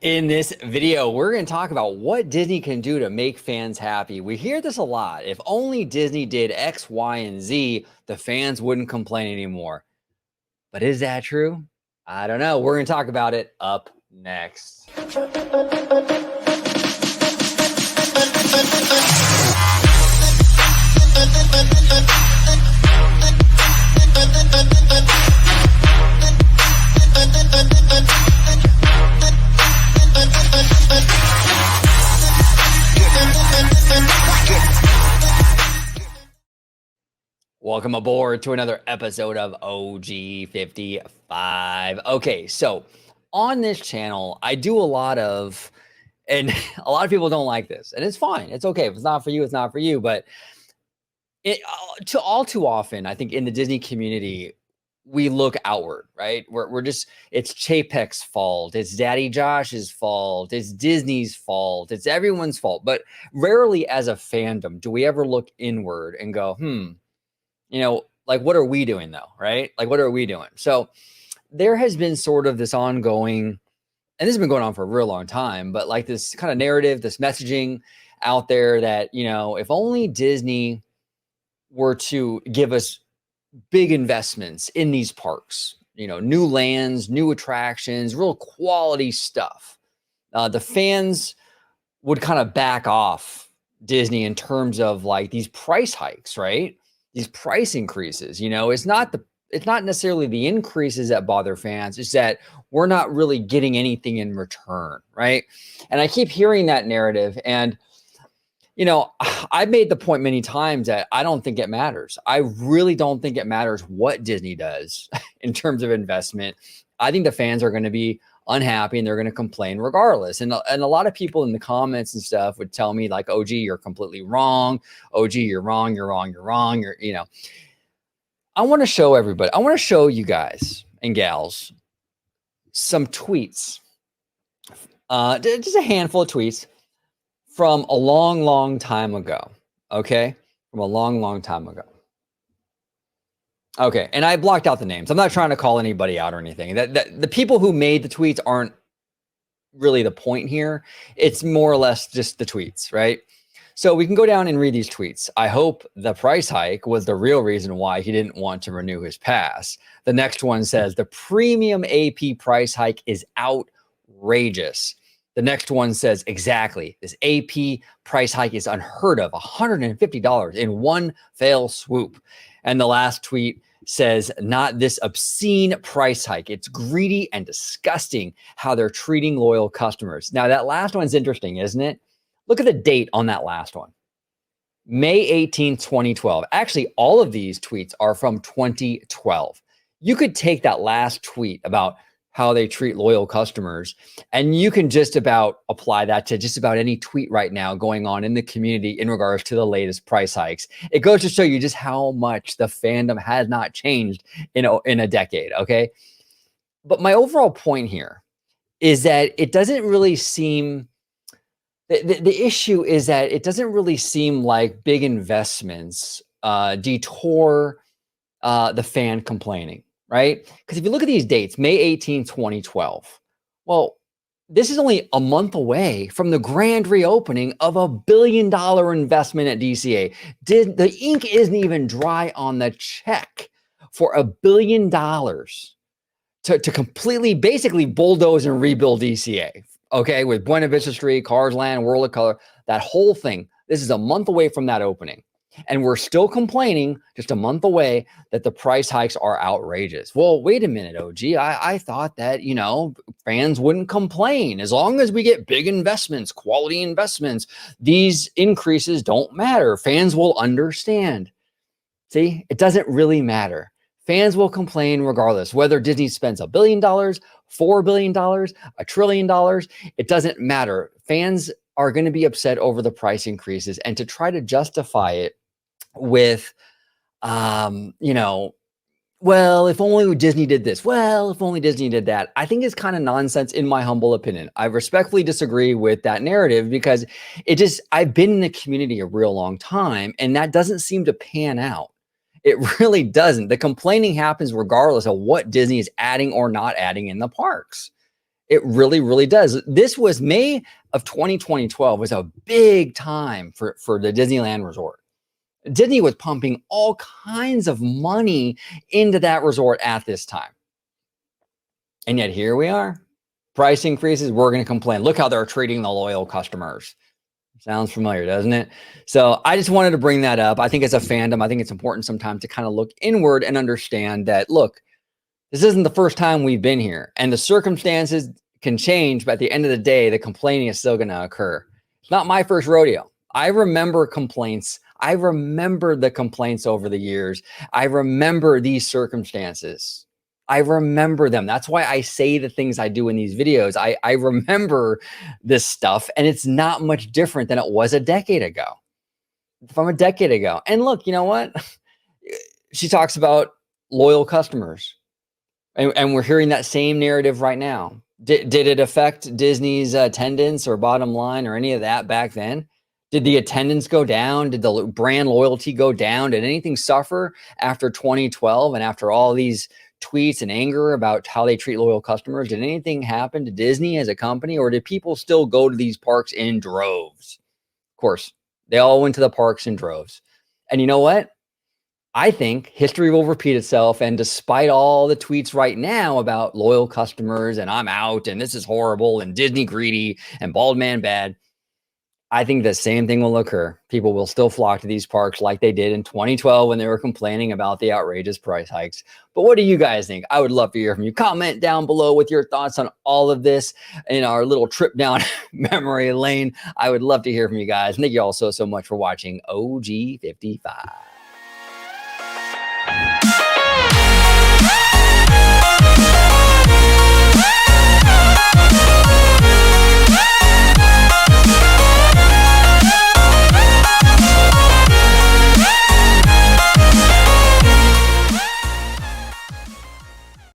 In this video, we're going to talk about what Disney can do to make fans happy. We hear this a lot. If only Disney did X, Y, and Z, the fans wouldn't complain anymore. But is that true? I don't know. We're going to talk about it up next. Welcome aboard to another episode of OG55. Okay, so on this channel, I do a lot of, and a lot of people don't like this, and it's fine. It's okay. If it's not for you, it's not for you. But too often, I think in the Disney community, we look outward, right? We're just, it's Chapek's fault. It's Daddy Josh's fault. It's Disney's fault. It's everyone's fault. But rarely as a fandom do we ever look inward and go, like, what are we doing though? Right? Like, what are we doing? So there has been sort of this ongoing, and this has been going on for a real long time, but like this kind of narrative, this messaging out there that, if only Disney were to give us big investments in these parks, new lands, new attractions, real quality stuff, the fans would kind of back off Disney in terms of like these price hikes, right? These price increases, it's not necessarily the increases that bother fans. It's that we're not really getting anything in return, right? And I keep hearing that narrative. And, I've made the point many times that I don't think it matters. I really don't think it matters what Disney does in terms of investment. I think the fans are going to be unhappy and they're going to complain regardless. And a lot of people in the comments and stuff would tell me like, OG, you're completely wrong. OG, you're wrong. You're wrong. You're wrong. I want to show everybody, I want to show you guys and gals some tweets, just a handful of tweets from a long, long time ago. Okay. From a long, long time ago. Okay, and I blocked out the names. I'm not trying to call anybody out or anything. That the people who made the tweets aren't really the point here. It's more or less just the tweets, right? So we can go down and read these tweets. I hope the price hike was the real reason why he didn't want to renew his pass. The next one says the premium AP price hike is outrageous. The next one says exactly, this AP price hike is unheard of, $150 in one fell swoop. And the last tweet says, not this obscene price hike. It's greedy and disgusting how they're treating loyal customers. Now, that last one's interesting, isn't it? Look at the date on that last one. May 18th, 2012. Actually, all of these tweets are from 2012. You could take that last tweet about how they treat loyal customers, and you can just about apply that to just about any tweet right now going on in the community in regards to the latest price hikes. It goes to show you just how much the fandom has not changed in a decade, okay? But my overall point here is that it doesn't really seem, the issue is that it doesn't really seem like big investments detour the fan complaining. Right? Because if you look at these dates, May 18, 2012, well, this is only a month away from the grand reopening of $1 billion investment at DCA. The ink isn't even dry on the check for $1 billion to completely, basically bulldoze and rebuild DCA. Okay, with Buena Vista Street, Cars Land, World of Color, that whole thing. This is a month away from that opening. And we're still complaining just a month away that the price hikes are outrageous. Well, wait a minute, OG. I thought that, fans wouldn't complain. As long as we get big investments, quality investments, these increases don't matter. Fans will understand. See, it doesn't really matter. Fans will complain regardless, whether Disney spends $1 billion, $4 billion, $1 trillion. It doesn't matter. Fans are going to be upset over the price increases, and to try to justify it with, well, if only Disney did this, well, if only Disney did that, I think it's kind of nonsense in my humble opinion. I respectfully disagree with that narrative because I've been in the community a real long time, and that doesn't seem to pan out. It really doesn't. The complaining happens regardless of what Disney is adding or not adding in the parks. It really, really does. This was May of 2012 was a big time for the Disneyland resort. Disney was pumping all kinds of money into that resort at this time. And yet here we are. Price increases, we're going to complain. Look how they're treating the loyal customers. Sounds familiar, doesn't it? So I just wanted to bring that up. I think as a fandom, I think it's important sometimes to kind of look inward and understand that, look, this isn't the first time we've been here, and the circumstances can change, but at the end of the day, the complaining is still going to occur. It's not my first rodeo. I remember complaints. I remember the complaints over the years. I remember these circumstances. I remember them. That's why I say the things I do in these videos. I remember this stuff, and it's not much different than it was a decade ago. From a decade ago. And look, you know what? She talks about loyal customers. And we're hearing that same narrative right now. Did it affect Disney's attendance or bottom line or any of that back then? Did the attendance go down? Did the brand loyalty go down? Did anything suffer after 2012 and after all these tweets and anger about how they treat loyal customers? Did anything happen to Disney as a company, or did people still go to these parks in droves? Of course, they all went to the parks in droves. And you know what? I think history will repeat itself. And despite all the tweets right now about loyal customers and I'm out and this is horrible and Disney greedy and bald man bad, I think the same thing will occur. People will still flock to these parks like they did in 2012 when they were complaining about the outrageous price hikes. But what do you guys think? I would love to hear from you. Comment down below with your thoughts on all of this in our little trip down memory lane. I would love to hear from you guys. Thank you all so much for watching OG55.